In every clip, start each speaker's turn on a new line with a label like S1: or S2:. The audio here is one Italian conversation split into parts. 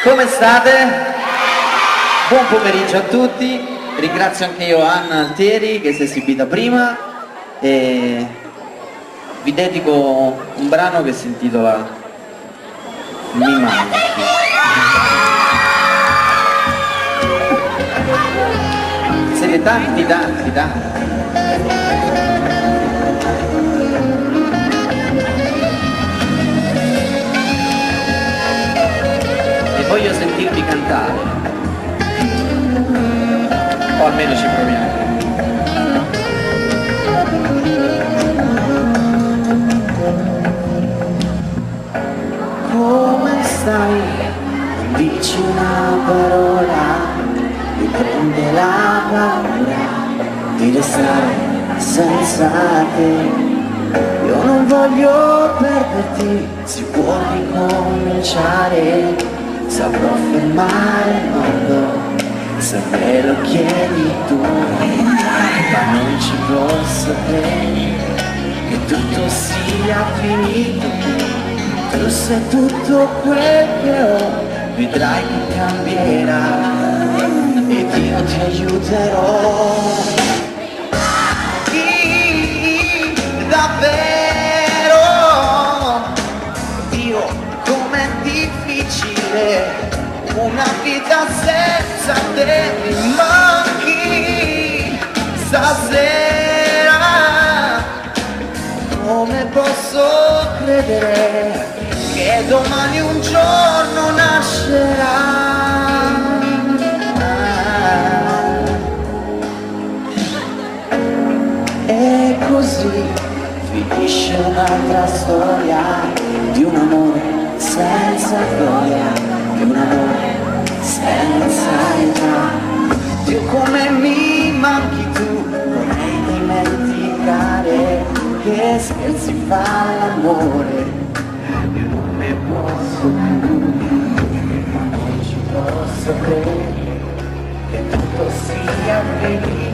S1: Come state? Buon pomeriggio a tutti, ringrazio anche io Anna Altieri che si è esibita prima e vi dedico un brano che si intitola Mi manchi. Siete tanti. E voglio sentirvi cantare, o almeno ci proviamo. Come stai? Dici una parola, mi prende la paura di restare senza te. Io non voglio perderti, si può ricominciare, saprò fermare il mondo se me lo chiedi tu, ma non ci posso credere che tutto sia finito qui. Tu sei tutto quel che ho, vedrai che cambierà ed io ti aiuterò. Davvero, Dio, com'è difficile una vita senza te, mi manchi stasera. Come posso credere che domani un giorno nascerà? E così finisce un'altra storia di un amore senza gloria, di un amore senza età. Dio, come mi manchi tu, vorrei dimenticare che scherzi fa l'amore. Io non ne posso più, ma non ci posso credere che tutto sia finito.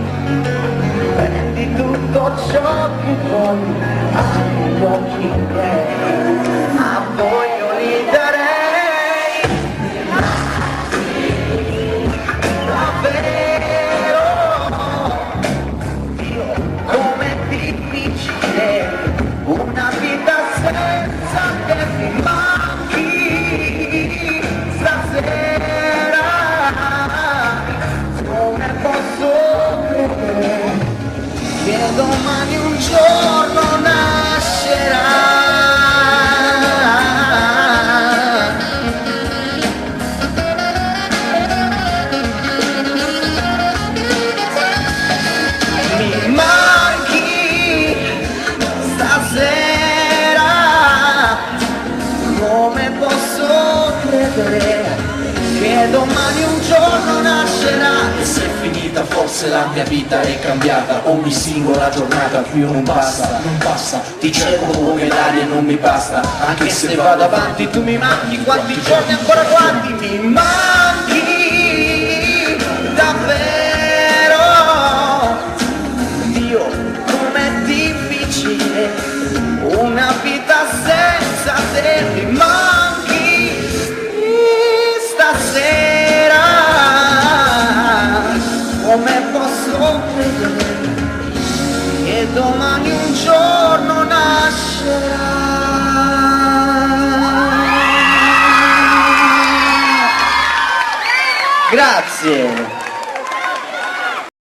S1: Prendi tutto ciò che voglio, apri gli occhi miei, a voi io li darei. Davvero, Dio, com'è difficile una vita senza te, mi manchi stasera. Come posso credere che domani un giorno nascerà? Mi manchi stasera. Come posso credere che domani un giorno nascerà?
S2: E se è finita forse la mia vita è cambiata, ogni singola giornata qui non passa, ti cerco come l'aria e non mi basta,
S1: Anche se vado avanti tu mi manchi, quanti giorni ancora quanti mi manchi davvero. Dio, com'è difficile una vita senza te, mi manchi stasera. Come posso credere che domani un giorno nascerà? Grazie.